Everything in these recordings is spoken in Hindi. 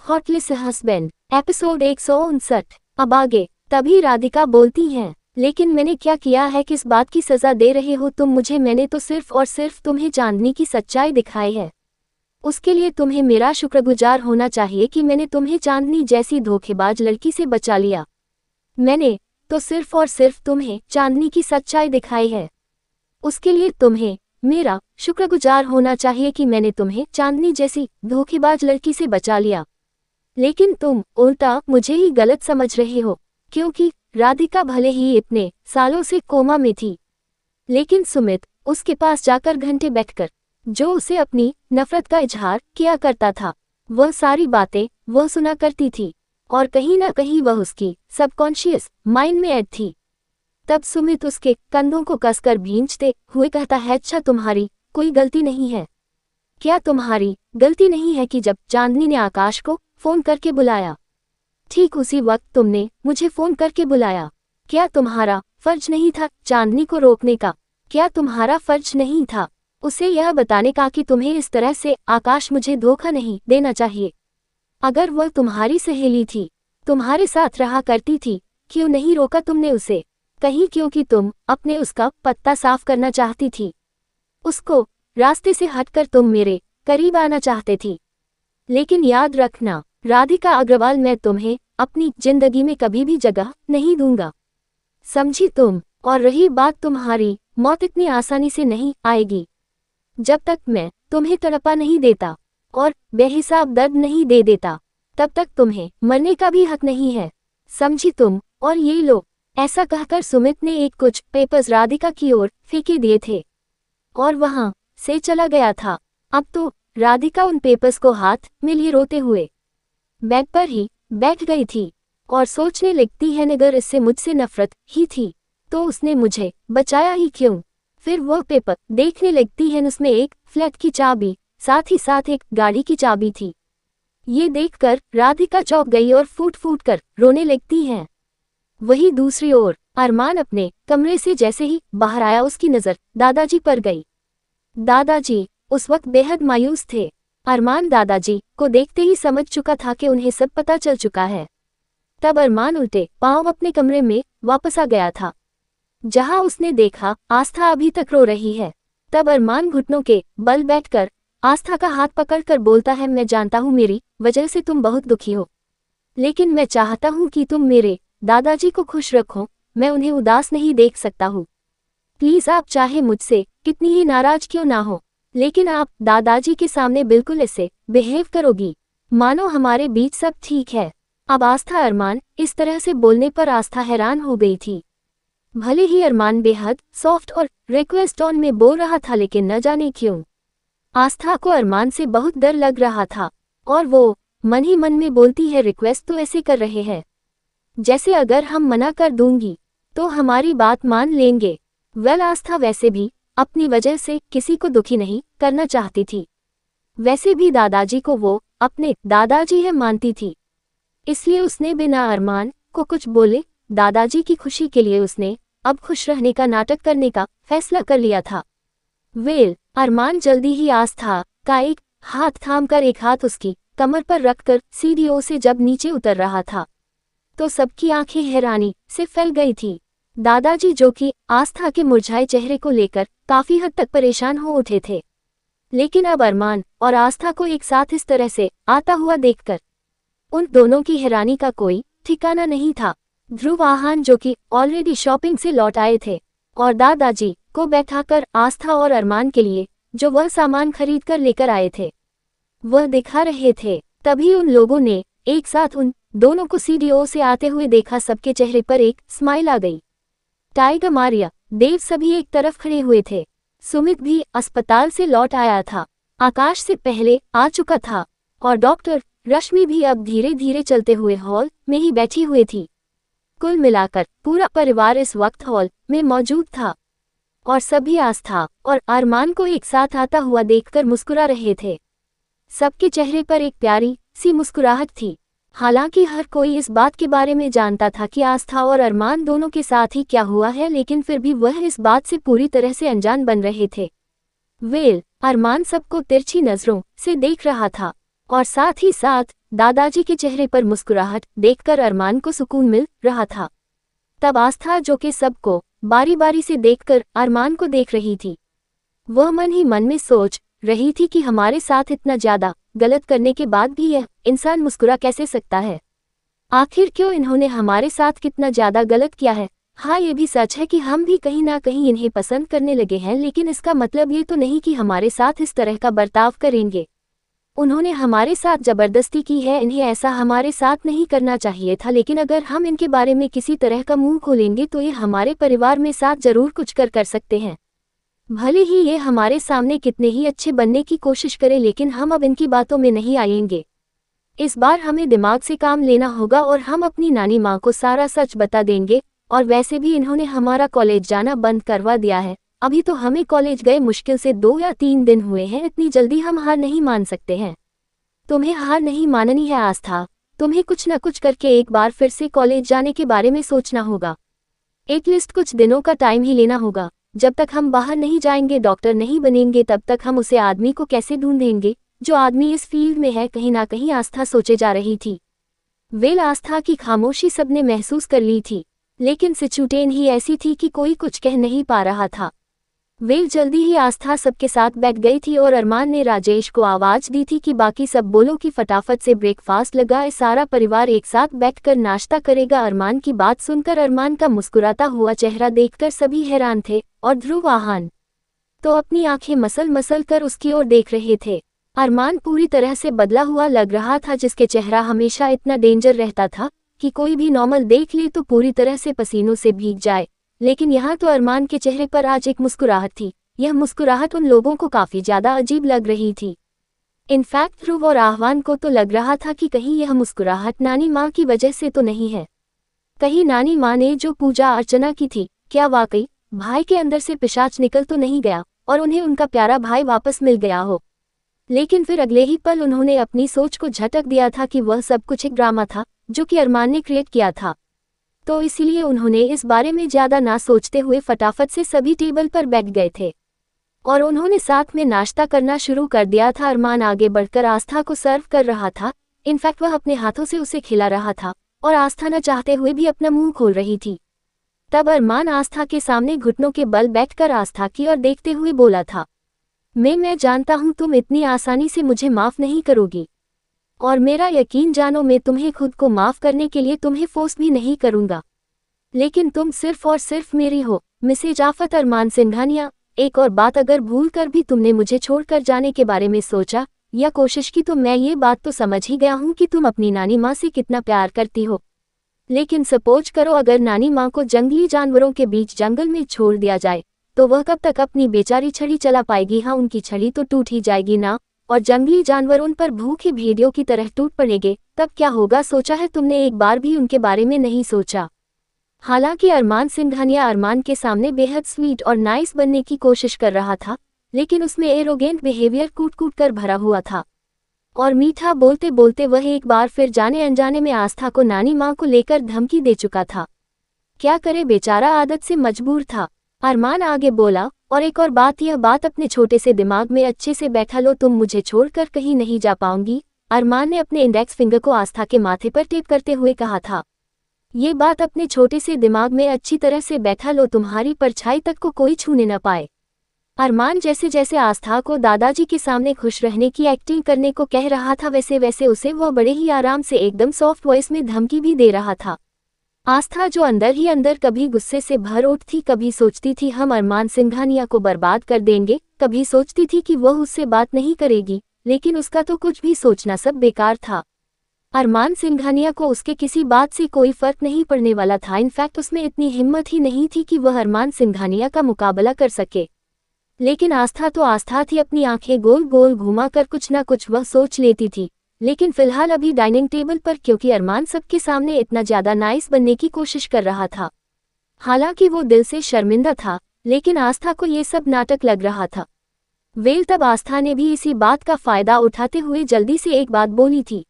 Hotlist husband episode 159। अब आगे। तभी राधिका बोलती हैं, लेकिन मैंने क्या किया है, किस बात की सजा दे रहे हो तुम मुझे? मैंने तो सिर्फ और सिर्फ तुम्हें चांदनी की सच्चाई दिखाई है। उसके लिए तुम्हें मेरा शुक्रगुजार होना चाहिए कि मैंने तुम्हें चांदनी जैसी धोखेबाज लड़की से बचा लिया। मैंने तो सिर्फ और सिर्फ तुम्हें चांदनी की सच्चाई दिखाई है। उसके लिए तुम्हें मेरा शुक्रगुजार होना चाहिए कि मैंने तुम्हें चांदनी जैसी धोखेबाज लड़की से बचा लिया। लेकिन तुम उल्टा मुझे ही गलत समझ रहे हो, क्योंकि राधिका भले ही इतने सालों से कोमा में थी, लेकिन सुमित उसके पास जाकर घंटे बैठकर जो उसे अपनी नफरत का इजहार किया करता था, वह सारी बातें वह सुना करती थी और कहीं ना कहीं वह उसकी सबकॉन्शियस माइंड में ऐड थी। तब सुमित उसके कंधों को कसकर भींचते हुए कहता है, अच्छा तुम्हारी कोई गलती नहीं है क्या? तुम्हारी गलती नहीं है कि जब चांदनी ने आकाश को फोन करके बुलाया, ठीक उसी वक्त तुमने मुझे फोन करके बुलाया। क्या तुम्हारा फर्ज नहीं था चांदनी को रोकने का? क्या तुम्हारा फर्ज नहीं था उसे यह बताने का कि तुम्हें इस तरह से आकाश मुझे धोखा नहीं देना चाहिए? अगर वह तुम्हारी सहेली थी, तुम्हारे साथ रहा करती थी, क्यों नहीं रोका तुमने उसे? कहीं क्योंकि तुम अपने उसका पत्ता साफ करना चाहती थी, उसको रास्ते से हटकर तुम मेरे करीब आना चाहते थी। लेकिन याद रखना राधिका अग्रवाल, मैं तुम्हें अपनी जिंदगी में कभी भी जगह नहीं दूंगा, समझी तुम? और रही बात तुम्हारी मौत, इतनी आसानी से नहीं आएगी। जब तक मैं तुम्हें तड़पा नहीं देता और बेहिसाब दर्द नहीं दे देता, तब तक तुम्हें मरने का भी हक नहीं है, समझी तुम? और ये लो। ऐसा कहकर सुमित ने एक कुछ पेपर्स राधिका की ओर फेंके दिए थे और वहां से चला गया था। अब तो राधिका उन पेपर्स को हाथ में लिए रोते हुए बेड पर ही बैठ गई थी और सोचने लगती है, अगर इससे मुझसे नफरत ही थी तो उसने मुझे बचाया ही क्यों? फिर वह पेपर देखने लगती है, उसमें एक फ्लैट की चाबी, साथ ही साथ एक गाड़ी की चाबी थी। ये देखकर राधिका चौंक गई और फूट फूट कर रोने लगती है। वहीं दूसरी ओर अरमान अपने कमरे से जैसे ही बाहर आया, उसकी नजर दादाजी पर गई। दादाजी उस वक्त बेहद मायूस थे। अरमान दादाजी को देखते ही समझ चुका था कि उन्हें सब पता चल चुका है। तब अरमान उल्टे पांव अपने कमरे में वापस आ गया था, जहां उसने देखा आस्था अभी तक रो रही है। तब अरमान घुटनों के बल बैठकर आस्था का हाथ पकड़कर बोलता है, मैं जानता हूं मेरी वजह से तुम बहुत दुखी हो, लेकिन मैं चाहता हूं कि तुम मेरे दादाजी को खुश रखो। मैं उन्हें उदास नहीं देख सकता हूँ। प्लीज, आप चाहे मुझसे कितनी ही नाराज क्यों ना हो, लेकिन आप दादाजी के सामने बिल्कुल ऐसे बिहेव करोगी मानो हमारे बीच सब ठीक है। अब आस्था अरमान इस तरह से बोलने पर आस्था हैरान हो गई थी। भले ही अरमान बेहद सॉफ्ट और रिक्वेस्ट टोन में बोल रहा था, लेकिन न जाने क्यों आस्था को अरमान से बहुत डर लग रहा था और वो मन ही मन में बोलती है, रिक्वेस्ट तो ऐसे कर रहे हैं जैसे अगर हम मना कर दूंगी तो हमारी बात मान लेंगे। वेल, आस्था वैसे भी अपनी वजह से किसी को दुखी नहीं करना चाहती थी। वैसे भी दादाजी को वो अपने दादाजी है मानती थी, इसलिए उसने बिना अरमान को कुछ बोले दादाजी की खुशी के लिए उसने अब खुश रहने का नाटक करने का फैसला कर लिया था। वेल, अरमान जल्दी ही आस्था का एक हाथ थामकर एक हाथ उसकी कमर पर रखकर सीढ़ियों से जब नीचे उतर रहा था, तो सबकी आंखें हैरानी से फैल गई थी। दादाजी, जो कि आस्था के मुरझाए चेहरे को लेकर काफी हद तक परेशान हो उठे थे, लेकिन अब अरमान और आस्था को एक साथ इस तरह से आता हुआ देखकर उन दोनों की हैरानी का कोई ठिकाना नहीं था। ध्रुव आहान, जो कि ऑलरेडी शॉपिंग से लौट आए थे और दादाजी को बैठाकर आस्था और अरमान के लिए जो वह सामान खरीद कर लेकर आए थे वह दिखा रहे थे। तभी उन लोगों ने एक साथ उन दोनों को सीढ़ियों से आते हुए देखा। सबके चेहरे पर एक स्माइल आ गई। टाइगर, मारिया, देव सभी एक तरफ खड़े हुए थे। सुमित भी अस्पताल से लौट आया था, आकाश से पहले आ चुका था और डॉक्टर रश्मि भी अब धीरे धीरे चलते हुए हॉल में ही बैठी हुई थी। कुल मिलाकर पूरा परिवार इस वक्त हॉल में मौजूद था और सभी आस्था और अरमान को एक साथ आता हुआ देखकर मुस्कुरा रहे थे। सबके चेहरे पर एक प्यारी सी मुस्कुराहट थी। हालांकि हर कोई इस बात के बारे में जानता था कि आस्था और अरमान दोनों के साथ ही क्या हुआ है, लेकिन फिर भी वह इस बात से पूरी तरह से अनजान बन रहे थे। वेल, अरमान सबको तिरछी नजरों से देख रहा था और साथ ही साथ दादाजी के चेहरे पर मुस्कुराहट देखकर अरमान को सुकून मिल रहा था। तब आस्था, जो कि सबको बारी बारी से देखकर अरमान को देख रही थी, वह मन ही मन में सोच रही थी कि हमारे साथ इतना ज्यादा गलत करने के बाद भी यह इंसान मुस्कुरा कैसे सकता है। आखिर क्यों इन्होंने हमारे साथ कितना ज्यादा गलत किया है। हाँ, ये भी सच है कि हम भी कहीं ना कहीं इन्हें पसंद करने लगे हैं, लेकिन इसका मतलब ये तो नहीं कि हमारे साथ इस तरह का बर्ताव करेंगे। उन्होंने हमारे साथ जबरदस्ती की है, इन्हें ऐसा हमारे साथ नहीं करना चाहिए था, लेकिन अगर हम इनके बारे में किसी तरह का मुंह खोलेंगे तो ये हमारे परिवार में साथ जरूर कुछ कर सकते हैं। भले ही ये हमारे सामने कितने ही अच्छे बनने की कोशिश करें, लेकिन हम अब इनकी बातों में नहीं आएंगे। इस बार हमें दिमाग से काम लेना होगा और हम अपनी नानी माँ को सारा सच बता देंगे। और वैसे भी इन्होंने हमारा कॉलेज जाना बंद करवा दिया है। अभी तो हमें कॉलेज गए मुश्किल से 2 या 3 दिन हुए हैं, इतनी जल्दी हम हार नहीं मान सकते हैं। तुम्हें हार नहीं माननी है आस्था, तुम्हें कुछ न कुछ करके एक बार फिर से कॉलेज जाने के बारे में सोचना होगा। एटलीस्ट कुछ दिनों का टाइम ही लेना होगा। जब तक हम बाहर नहीं जाएंगे, डॉक्टर नहीं बनेंगे, तब तक हम उसे आदमी को कैसे ढूंढेंगे जो आदमी इस फील्ड में है। कहीं ना कहीं आस्था सोचे जा रही थी। वेल, आस्था की खामोशी सबने महसूस कर ली थी, लेकिन सिचुएशन ही ऐसी थी कि कोई कुछ कह नहीं पा रहा था। वेल, जल्दी ही आस्था सबके साथ बैठ गई थी और अरमान ने राजेश को आवाज दी थी कि बाकी सब बोलो कि फटाफट से ब्रेकफास्ट लगाए, सारा परिवार एक साथ बैठकर नाश्ता करेगा। अरमान की बात सुनकर अरमान का मुस्कुराता हुआ चेहरा देखकर सभी हैरान थे और ध्रुव आहान तो अपनी आंखें मसल मसल कर उसकी ओर देख रहे थे। अरमान पूरी तरह से बदला हुआ लग रहा था, जिसके चेहरा हमेशा इतना डेंजर रहता था कि कोई भी नॉर्मल देख ले तो पूरी तरह से पसीनों से भीग जाए, लेकिन यहाँ तो अरमान के चेहरे पर आज एक मुस्कुराहट थी। यह मुस्कुराहट उन लोगों को काफी ज्यादा अजीब लग रही थी। इनफैक्ट ध्रुव और आह्वान को तो लग रहा था कि कहीं यह मुस्कुराहट नानी माँ की वजह से तो नहीं है। कहीं नानी माँ ने जो पूजा अर्चना की थी, क्या वाकई भाई के अंदर से पिशाच निकल तो नहीं गया और उन्हें उनका प्यारा भाई वापस मिल गया हो। लेकिन फिर अगले ही पल उन्होंने अपनी सोच को झटक दिया था कि वह सब कुछ एक ड्रामा था जो कि अरमान ने क्रिएट किया था। तो इसलिए उन्होंने इस बारे में ज्यादा ना सोचते हुए फटाफट से सभी टेबल पर बैठ गए थे और उन्होंने साथ में नाश्ता करना शुरू कर दिया था। अरमान आगे बढ़कर आस्था को सर्व कर रहा था। इनफैक्ट वह अपने हाथों से उसे खिला रहा था और आस्था न चाहते हुए भी अपना मुंह खोल रही थी। तब अरमान आस्था के सामने घुटनों के बल बैठकर आस्था की ओर देखते हुए बोला था, मैं जानता हूं तुम इतनी आसानी से मुझे माफ नहीं करोगी, और मेरा यकीन जानो, मैं तुम्हें खुद को माफ करने के लिए तुम्हें फोर्स भी नहीं करूंगा, लेकिन तुम सिर्फ और सिर्फ मेरी हो। मिसेज आफत अरमान सिंघानिया, एक और बात, अगर भूल कर भी तुमने मुझे छोड़कर जाने के बारे में सोचा या कोशिश की तो मैं ये बात तो समझ ही गया हूं कि तुम अपनी नानी माँ से कितना प्यार करती हो। लेकिन सपोज करो अगर नानी माँ को जंगली जानवरों के बीच जंगल में छोड़ दिया जाए तो वह कब तक अपनी बेचारी छड़ी चला पाएगी। हाँ, उनकी छड़ी तो टूट ही जाएगी ना, और जंगली जानवर उन पर भूखे भेड़ियों की तरह टूट पड़ेंगे, तब क्या होगा। सोचा है तुमने एक बार भी उनके बारे में नहीं सोचा। हालांकि अरमान सिंघानिया अरमान के सामने बेहद स्वीट और नाइस बनने की कोशिश कर रहा था, लेकिन उसमें एरोगेंट बिहेवियर कूट कूट कर भरा हुआ था और मीठा बोलते बोलते वह एक बार फिर जाने अनजाने में आस्था को नानी माँ को लेकर धमकी दे चुका था। क्या करे बेचारा, आदत से मजबूर था। अरमान आगे बोला, और एक और बात, यह बात अपने छोटे से दिमाग में अच्छे से बैठा लो, तुम मुझे छोड़कर कहीं नहीं जा पाऊंगी। अरमान ने अपने इंडेक्स फिंगर को आस्था के माथे पर टेप करते हुए कहा था। ये बात अपने छोटे से दिमाग में अच्छी तरह से बैठा लो, तुम्हारी परछाई तक को कोई छूने न पाए। अरमान जैसे जैसे आस्था को दादाजी के सामने खुश रहने की एक्टिंग करने को कह रहा था, वैसे वैसे उसे वह बड़े ही आराम से एकदम सॉफ्ट वॉइस में धमकी भी दे रहा था। आस्था जो अंदर ही अंदर कभी गुस्से से भर उठती, कभी सोचती थी हम अरमान सिंघानिया को बर्बाद कर देंगे, कभी सोचती थी कि वह उससे बात नहीं करेगी, लेकिन उसका तो कुछ भी सोचना सब बेकार था। अरमान सिंघानिया को उसके किसी बात से कोई फर्क नहीं पड़ने वाला था। इनफैक्ट उसमें इतनी हिम्मत ही नहीं थी कि वह अरमान सिंघानिया का मुकाबला कर सके। लेकिन आस्था तो आस्था थी, अपनी आंखें गोल गोल घुमाकर कुछ ना कुछ वह सोच लेती थी। लेकिन फिलहाल अभी डाइनिंग टेबल पर, क्योंकि अरमान सबके सामने इतना ज्यादा नाइस बनने की कोशिश कर रहा था, हालांकि वो दिल से शर्मिंदा था, लेकिन आस्था को ये सब नाटक लग रहा था। वेल, तब आस्था ने भी इसी बात का फायदा उठाते हुए जल्दी से एक बात बोली थी।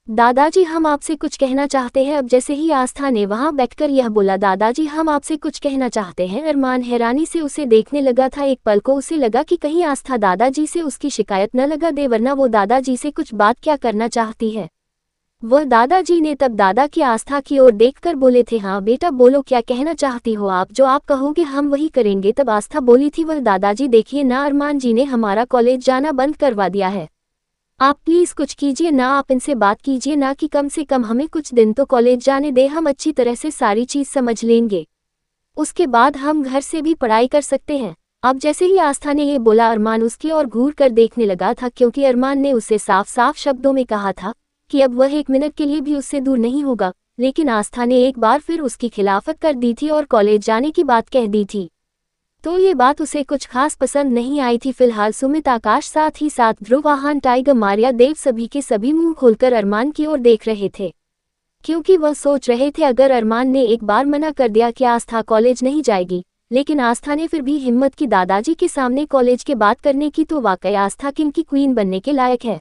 दादाजी हम आपसे कुछ कहना चाहते हैं। अब जैसे ही आस्था ने वहां बैठकर यह बोला, दादाजी हम आपसे कुछ कहना चाहते हैं, अरमान हैरानी से उसे देखने लगा था। एक पल को उसे लगा कि कहीं आस्था दादाजी से उसकी शिकायत न लगा दे, वरना वो दादाजी से कुछ बात क्या करना चाहती है। वह दादाजी ने तब दादा की आस्था की ओर देखकर बोले थे, हाँ बेटा बोलो क्या कहना चाहती हो आप, जो आप कहोगे हम वही करेंगे। तब आस्था बोली थी, वह दादाजी देखिए ना, अरमान जी ने हमारा कॉलेज जाना बंद करवा दिया है। आप प्लीज कुछ कीजिए ना, आप इनसे बात कीजिए ना कि कम से कम हमें कुछ दिन तो कॉलेज जाने दे, हम अच्छी तरह से सारी चीज समझ लेंगे, उसके बाद हम घर से भी पढ़ाई कर सकते हैं। अब जैसे ही आस्था ने ये बोला, अरमान उसकी ओर घूर कर देखने लगा था, क्योंकि अरमान ने उसे साफ साफ शब्दों में कहा था कि अब वह एक मिनट के लिए भी उससे दूर नहीं होगा। लेकिन आस्था ने एक बार फिर उसकी खिलाफत कर दी थी और कॉलेज जाने की बात कह दी थी, तो ये बात उसे कुछ खास पसंद नहीं आई थी। फिलहाल सुमित, आकाश, साथ ही साथ ध्रुव, आहान, टाइगर, मारिया, देव सभी के सभी मुंह खोलकर अरमान की ओर देख रहे थे, क्योंकि वह सोच रहे थे अगर अरमान ने एक बार मना कर दिया कि आस्था कॉलेज नहीं जाएगी, लेकिन आस्था ने फिर भी हिम्मत की दादाजी के सामने कॉलेज के बात करने की, तो वाकई आस्था किंग की क्वीन बनने के लायक है।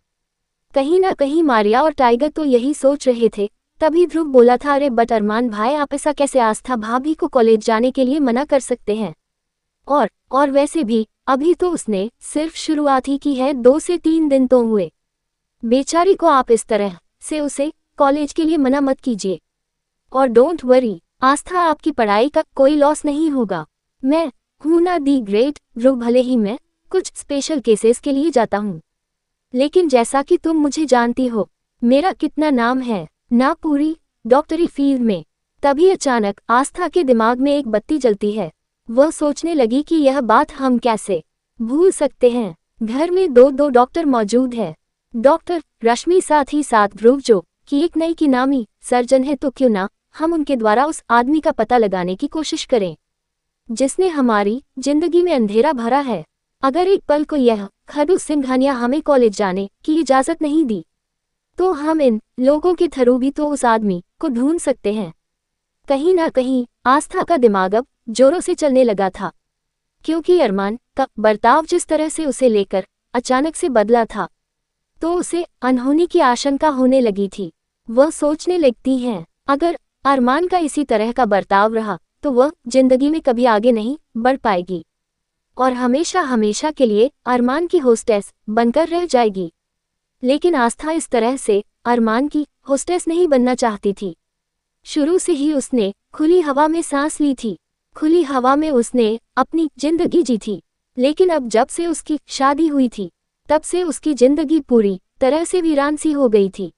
कहीं ना कहीं मारिया और टाइगर तो यही सोच रहे थे। तभी ध्रुव बोला था, अरे बट अरमान भाई आप ऐसा कैसे आस्था भाभी को कॉलेज जाने के लिए मना कर सकते हैं, और वैसे भी अभी तो उसने सिर्फ शुरुआत ही की है, 2 से 3 दिन तो हुए, बेचारी को आप इस तरह से उसे कॉलेज के लिए मना मत कीजिए। और डोंट वरी आस्था, आपकी पढ़ाई का कोई लॉस नहीं होगा, मैं हूं ना दी ग्रेट ध्रुव, भले ही मैं कुछ स्पेशल केसेस के लिए जाता हूं, लेकिन जैसा कि तुम मुझे जानती हो मेरा कितना नाम है ना पूरी डॉक्टरी फील्ड में। तभी अचानक आस्था के दिमाग में एक बत्ती जलती है। वह सोचने लगी कि यह बात हम कैसे भूल सकते हैं, घर में दो डॉक्टर मौजूद है, डॉक्टर रश्मि साथ ही साथ ध्रुव जो कि एक नई की नामी सर्जन है, तो क्यों ना हम उनके द्वारा उस आदमी का पता लगाने की कोशिश करें जिसने हमारी जिंदगी में अंधेरा भरा है। अगर एक पल को यह खड़ूस सिंघानिया हमें कॉलेज जाने की इजाजत नहीं दी, तो हम इन लोगों के थ्रू भी तो उस आदमी को ढूंढ सकते हैं। कहीं ना कहीं आस्था का दिमाग अब जोरों से चलने लगा था, क्योंकि अरमान का बर्ताव जिस तरह से उसे लेकर अचानक से बदला था, तो उसे अनहोनी की आशंका होने लगी थी। वह सोचने लगती हैं, अगर अरमान का इसी तरह का बर्ताव रहा तो वह जिंदगी में कभी आगे नहीं बढ़ पाएगी और हमेशा हमेशा के लिए अरमान की होस्टेस बनकर रह जाएगी। लेकिन आस्था इस तरह से अरमान की होस्टेस नहीं बनना चाहती थी। शुरू से ही उसने खुली हवा में सांस ली थी, खुली हवा में उसने अपनी जिंदगी जी थी, लेकिन अब जब से उसकी शादी हुई थी तब से उसकी जिंदगी पूरी तरह से वीरान सी हो गई थी।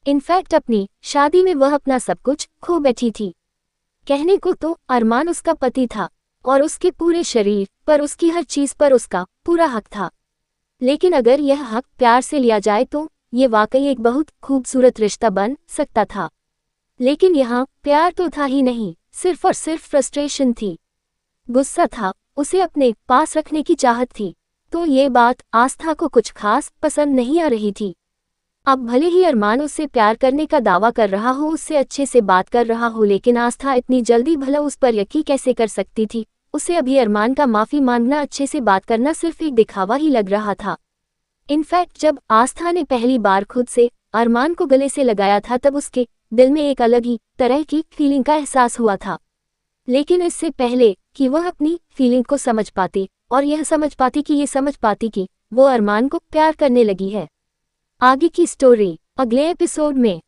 इनफैक्ट अपनी शादी में वह अपना सब कुछ खो बैठी थी। कहने को तो अरमान उसका पति था और उसके पूरे शरीर पर, उसकी हर चीज पर उसका पूरा हक था, लेकिन अगर यह हक प्यार से लिया जाए तो ये वाकई एक बहुत खूबसूरत रिश्ता बन सकता था। लेकिन यहाँ प्यार तो था ही नहीं, सिर्फ और सिर्फ फ्रस्ट्रेशन थी, गुस्सा था, उसे अपने पास रखने की चाहत थी। तो ये बात आस्था को कुछ खास पसंद नहीं आ रही थी। अब भले ही अरमान उससे प्यार करने का दावा कर रहा हो, उससे अच्छे से बात कर रहा हो, लेकिन आस्था इतनी जल्दी भला उस पर यकीन कैसे कर सकती थी। उसे अभी अरमान का माफी मांगना, अच्छे से बात करना सिर्फ एक दिखावा ही लग रहा था। इनफैक्ट जब आस्था ने पहली बार खुद से अरमान को गले से लगाया था, तब उसके दिल में एक अलग ही तरह की फीलिंग का एहसास हुआ था। लेकिन इससे पहले कि वह अपनी फीलिंग को समझ पाती और यह समझ पाती कि वो अरमान को प्यार करने लगी है। आगे की स्टोरी अगले एपिसोड में।